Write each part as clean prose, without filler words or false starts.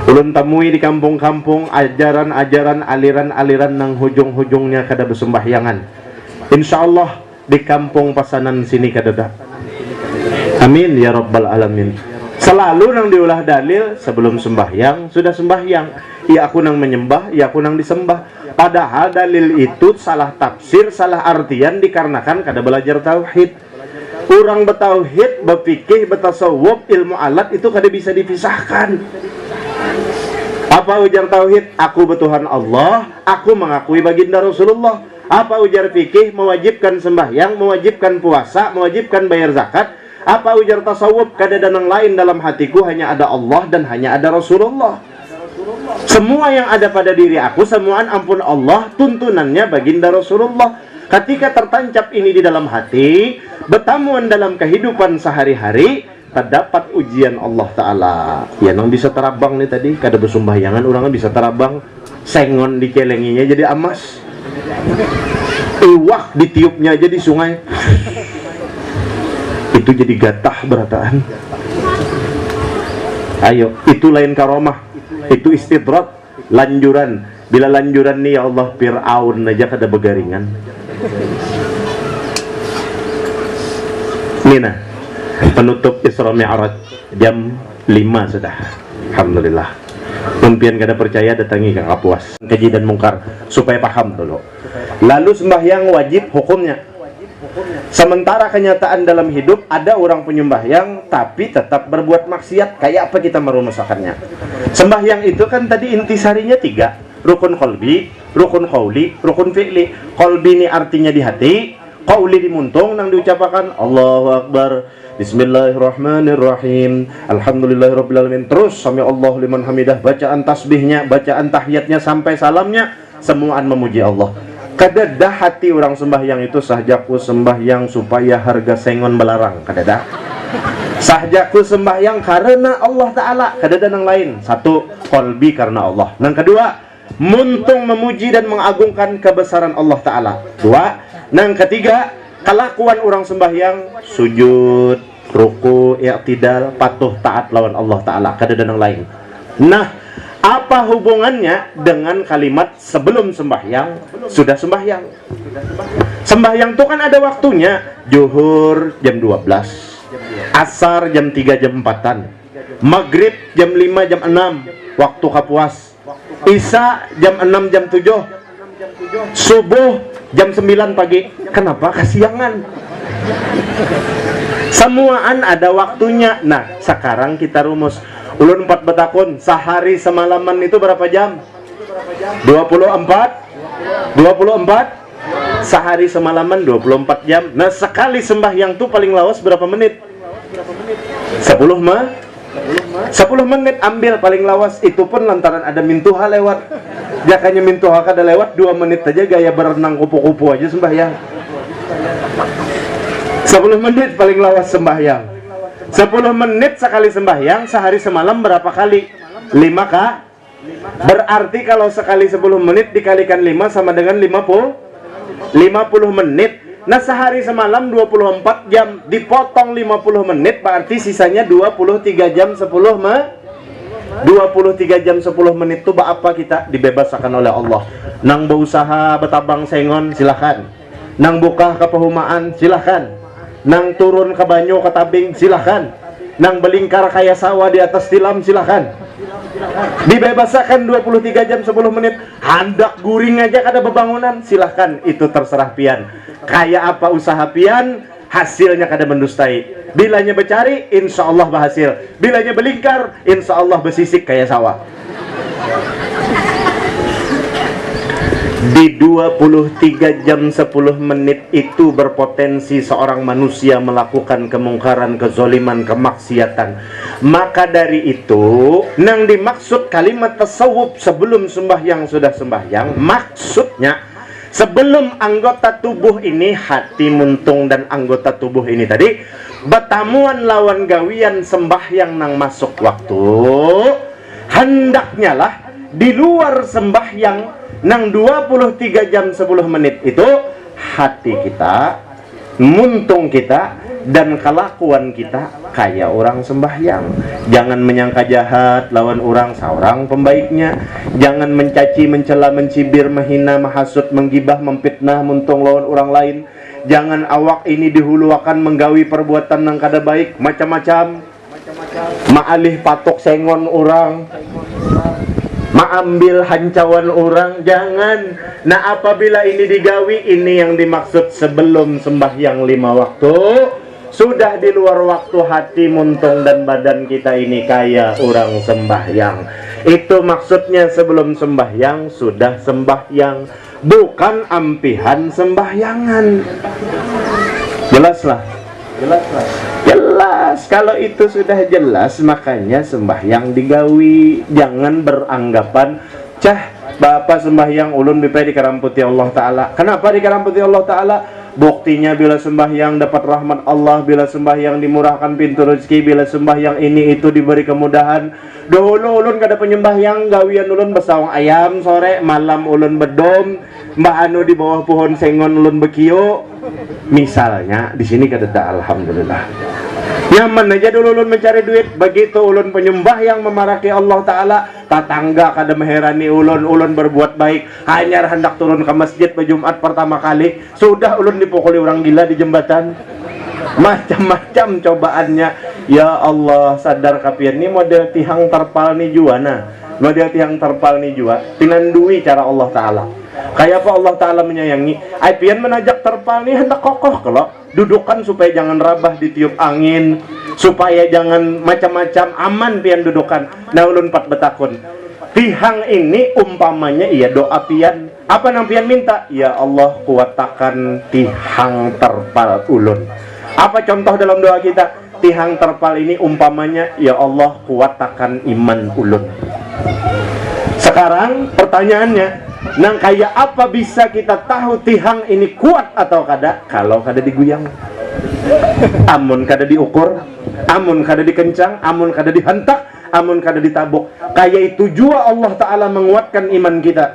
Ulun temui di kampung-kampung ajaran-ajaran aliran-aliran nang hujung-hujungnya kada bersembahyangan. Insyaallah di kampung Pasanan sini kada. Amin ya rabbal alamin. Selalu nang diulah dalil sebelum sembahyang sudah sembahyang. Ya aku nang menyembah, ya aku nang disembah. Padahal dalil itu salah tafsir, salah artian dikarenakan kada belajar tauhid. Orang bertauhid, berfikih, bertasawuf, ilmu alat itu kada bisa dipisahkan. Apa ujar tauhid? Aku bertuhan Allah, aku mengakui baginda Rasulullah. Apa ujar fikih? Mewajibkan sembahyang, mewajibkan puasa, mewajibkan bayar zakat. Apa ujar tasawuf? Kada ada yang lain dalam hatiku, hanya ada Allah dan hanya ada Rasulullah. Semua yang ada pada diri aku, semuaan ampun Allah, tuntunannya baginda Rasulullah. Ketika tertancap ini di dalam hati, bertamuan dalam kehidupan sehari-hari, terdapat ujian Allah Ta'ala. Ya, nang bisa terabang nih tadi, kada bersembahyangan, orang bisa terabang, sengon dikelenginya jadi amas, iwak ditiupnya jadi sungai, itu jadi gatah berataan. Ayo, itu lain karomah, itu istidrat, lanjuran. Bila lanjuran nih ya Allah, Fir'aun aja kada begaringan. Nina, penutup Isra Mi'raj jam 5 sudah. Alhamdulillah. Mungkin kada percaya datangi Kang Apuas. Keji dan mungkar supaya paham dulu. Lalu sembahyang wajib hukumnya. Sementara kenyataan dalam hidup ada orang penyembahyang tapi tetap berbuat maksiat. Kayak apa kita merumuskannya? Sembahyang itu kan tadi intisarinya 3. Rukun qalbi, rukun qauli, rukun fi'li. Qalbi ini artinya di hati, qauli di muntung nang diucapkan Allahu Akbar, Bismillahirrahmanirrahim, Alhamdulillahirabbil alamin. Terus sami Allahu liman hamidah, bacaan tasbihnya, bacaan tahiyatnya sampai salamnya, semuaan memuji Allah. Kadada hati orang sembahyang itu sahjaku sembahyang supaya harga sengon belarang. Kadada sahjaku sembahyang karena Allah Ta'ala. Kadada nang lain. Satu, qalbi karena Allah. Nang kedua, muntung memuji dan mengagungkan kebesaran Allah Ta'ala. Dua, nang ketiga, kelakuan orang sembahyang sujud, ruku, i'tidal, patuh taat lawan Allah Ta'ala. Kadada nang lain. Nah, apa hubungannya dengan kalimat sebelum sembahyang, sudah sembahyang? Sembahyang itu kan ada waktunya. Zuhur jam 12, asar jam 3 jam 4-an, maghrib jam 5 jam 6 waktu kapuas, isya jam 6 jam 7, subuh jam 9 pagi. Kenapa kesiangan? Semuaan ada waktunya. Nah, sekarang kita rumus. Ulun 4 betakun, sehari semalaman itu berapa jam? 24 sehari semalaman 24 jam. Nah, sekali sembahyang tuh paling lawas berapa menit? 10 menit ambil paling lawas. Itu pun lantaran ada mintuha lewat. Jakanya mintuha kada lewat 2 menit aja gaya berenang kupu-kupu aja sembahyang. 10 menit paling lawas sembahyang. 10 menit sekali sembahyang, sehari semalam berapa kali? 5 kah? Berarti kalau sekali 10 menit dikalikan 5 sama dengan 50 menit. Nah, sehari semalam 24 jam, dipotong 50 menit, berarti sisanya 23 jam 10 menit itu apa kita dibebaskan oleh Allah. Nang berusaha betabang sengon silahkan, nang buka kepehumaan silahkan, nang turun ke banyu ke tabing silahkan, nang belingkar kaya sawah di atas tilam silahkan. Dibebaskan 23 jam 10 menit. Handak guring aja kada bebangunan silahkan. Itu terserah pian. Kayak apa usaha pian, hasilnya kada mendustai. Bilanya bercari, insya Allah berhasil. Bilanya belingkar, insya Allah bersisik kaya sawah. Di 23 jam 10 menit itu berpotensi seorang manusia melakukan kemungkaran, kezoliman, kemaksiatan. Maka dari itu, nang dimaksud kalimat tasawuf sebelum sembahyang sudah sembahyang, maksudnya sebelum anggota tubuh ini, hati, muntung, dan anggota tubuh ini tadi bertamuan lawan gawian sembahyang nang masuk waktu, hendaknya lah di luar sembahyang nang 23 jam 10 menit itu hati kita, muntung kita dan kelakuan kita kayak orang sembahyang. Jangan menyangka jahat lawan orang, seorang pembaiknya. Jangan mencaci, mencela, mencibir, menghina, menghasut, menggibah, memfitnah, muntung lawan orang lain. Jangan awak ini dihuluakan menggawi perbuatan yang kada baik macam-macam. Maalih patok sengon orang, maambil hancauan orang, jangan. Nah, apabila ini digawi, ini yang dimaksud sebelum sembahyang 5 waktu. Sudah di luar waktu, hati, muntung, dan badan kita ini kayak orang sembahyang. Itu maksudnya sebelum sembahyang, sudah sembahyang, bukan ampihan sembahyangan. Jelaslah. Jelas. Kalau itu sudah jelas, makanya sembahyang digawi. Jangan beranggapan, Bapak sembahyang ulun bipay dikaramputi Allah Ta'ala. Kenapa dikaramputi Allah Ta'ala? Buktinya bila sembahyang dapat rahmat Allah, bila sembahyang dimurahkan pintu rezeki, bila sembahyang ini itu diberi kemudahan. Dahulu ulun kada penyembahyang, gawian ulun besawang ayam sore, malam ulun bedom, mbak anu di bawah pohon sengon ulun bekio. Misalnya di sini kada alhamdulillah. Nyaman aja dulu ulun mencari duit. Begitu ulun penyembah yang memaraki Allah Ta'ala, tetangga kada meherani ulun berbuat baik. Hanya hendak turun ke masjid berjumat pertama kali, sudah ulun dipukuli orang gila di jembatan. Macam-macam cobaannya. Ya Allah, sadar kapian ni model tihang terpal ni juana. Model tihang terpal ni jua tinandui cara Allah Ta'ala. Kayak apa Allah Ta'ala menyayangi. Aipian menajak terpal ni hendak kokoh kalau dudukan supaya jangan rabah ditiup angin, supaya jangan macam-macam, aman pian dudukan. Nah ulun pat betakun, tihang ini umpamanya iya doa pian. Apa nang pian minta? Ya Allah, kuatakan tihang terpal ulun. Apa contoh dalam doa kita? Tihang terpal ini umpamanya, ya Allah, kuatakan iman ulun. Sekarang pertanyaannya, nang kayak apa bisa kita tahu tihang ini kuat atau kada? Kalau kada diguyang, amun kada diukur, amun kada dikencang, amun kada dihantak, amun kada ditabuk. Kayak itu jua Allah Ta'ala menguatkan iman kita.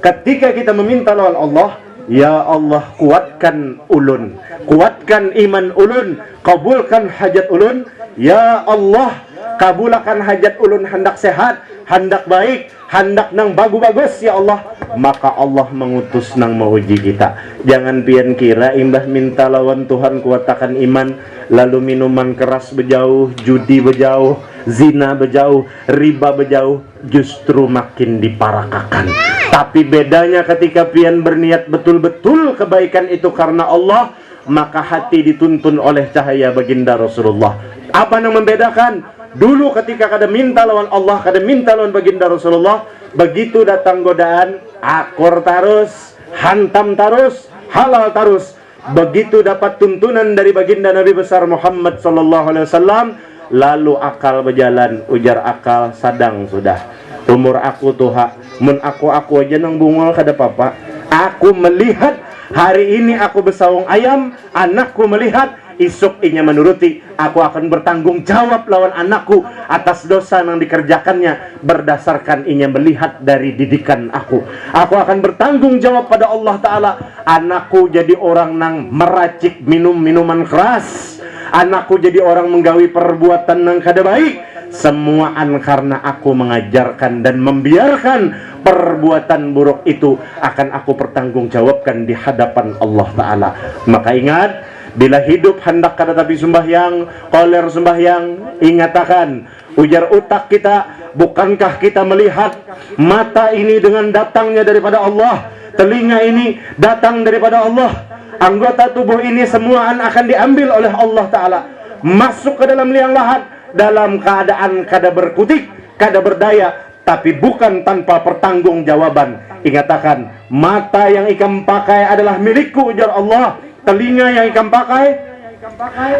Ketika kita meminta lawan Allah, ya Allah, kuatkan ulun, kuatkan iman ulun, kabulkan hajat ulun. Ya Allah, kabulkan hajat ulun, hendak sehat, hendak baik, hendak nang bagus-bagus ya Allah. Maka Allah mengutus nang menguji kita. Jangan pian kira imbah minta lawan Tuhan kuatakan iman, lalu minuman keras berjauh, judi berjauh, zina berjauh, riba berjauh, justru makin diparakakan. Tapi bedanya ketika pian berniat betul-betul kebaikan itu karena Allah, maka hati dituntun oleh cahaya baginda Rasulullah. Apa yang membedakan? Dulu ketika kada minta lawan Allah, kada minta lawan baginda Rasulullah, begitu datang godaan, akur tarus, hantam tarus, halal tarus. Begitu dapat tuntunan dari baginda Nabi besar Muhammad sallallahu alaihi wasallam, lalu akal berjalan. Ujar akal, sadang sudah. Umur aku tuha, mun aku aja nang bungol kada papa. Aku melihat hari ini aku besawang ayam, anakku melihat, isuk inya menuruti. Aku akan bertanggung jawab lawan anakku atas dosa yang dikerjakannya berdasarkan inya melihat dari didikan aku. Aku akan bertanggung jawab pada Allah Ta'ala. Anakku jadi orang nang meracik minuman keras, anakku jadi orang menggawi perbuatan nang kada baik. Semuaan karena aku mengajarkan dan membiarkan perbuatan buruk itu akan aku pertanggungjawabkan di hadapan Allah Ta'ala. Maka ingat, bila hidup hendak kada tapi sembahyang, koler sembahyang, ingatakan, ujar utak kita, bukankah kita melihat mata ini dengan datangnya daripada Allah, telinga ini datang daripada Allah, anggota tubuh ini semuaan akan diambil oleh Allah Ta'ala, masuk ke dalam liang lahat dalam keadaan kada berkutik, kada berdaya, tapi bukan tanpa pertanggungjawaban. Ingatakan, mata yang ikam pakai adalah milikku, ujar Allah. Telinga yang ikam pakai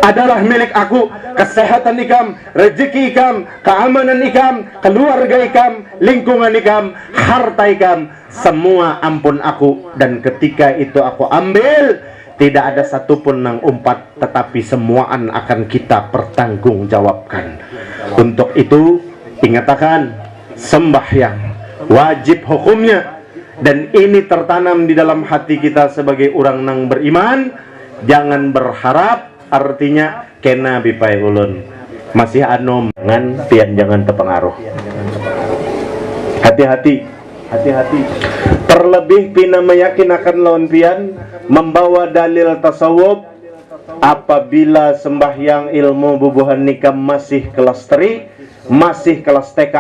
adalah milik aku. Kesehatan ikam, rezeki ikam, keamanan ikam, keluarga ikam, lingkungan ikam, harta ikam, semua ampun aku. Dan ketika itu aku ambil, tidak ada satupun nang umpat, tetapi semuaan akan kita pertanggungjawabkan. Untuk itu, ingatakan, sembahyang wajib hukumnya, dan ini tertanam di dalam hati kita sebagai orang nang beriman. jangan berharap, artinya kena bipai ulun masih anom, jangan terpengaruh. Hati-hati, terlebih pina meyakinakan lawan pian membawa dalil tasawuf apabila sembahyang ilmu bubuhan nikam masih kelas 3, masih kelas TK.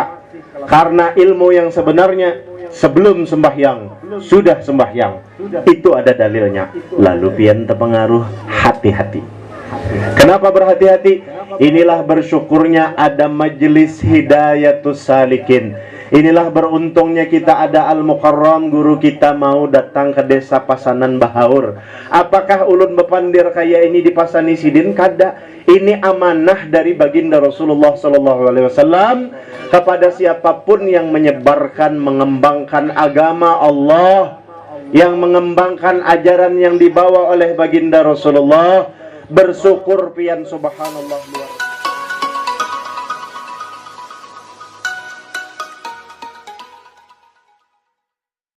Karena ilmu yang sebenarnya sebelum sembahyang, sudah sembahyang, itu ada dalilnya. Lalu pian terpengaruh, hati-hati. Kenapa berhati-hati? Inilah bersyukurnya ada majelis Hidayatus Salikin. Inilah beruntungnya kita ada Al-Mukarram, guru kita mau datang ke desa Pasanan Bahaur. Apakah ulun bepandir kayak ini di Pasani Sidin? Kada. Ini amanah dari baginda Rasulullah SAW kepada siapapun yang menyebarkan, mengembangkan agama Allah, yang mengembangkan ajaran yang dibawa oleh baginda Rasulullah. Bersyukur pian, subhanallah.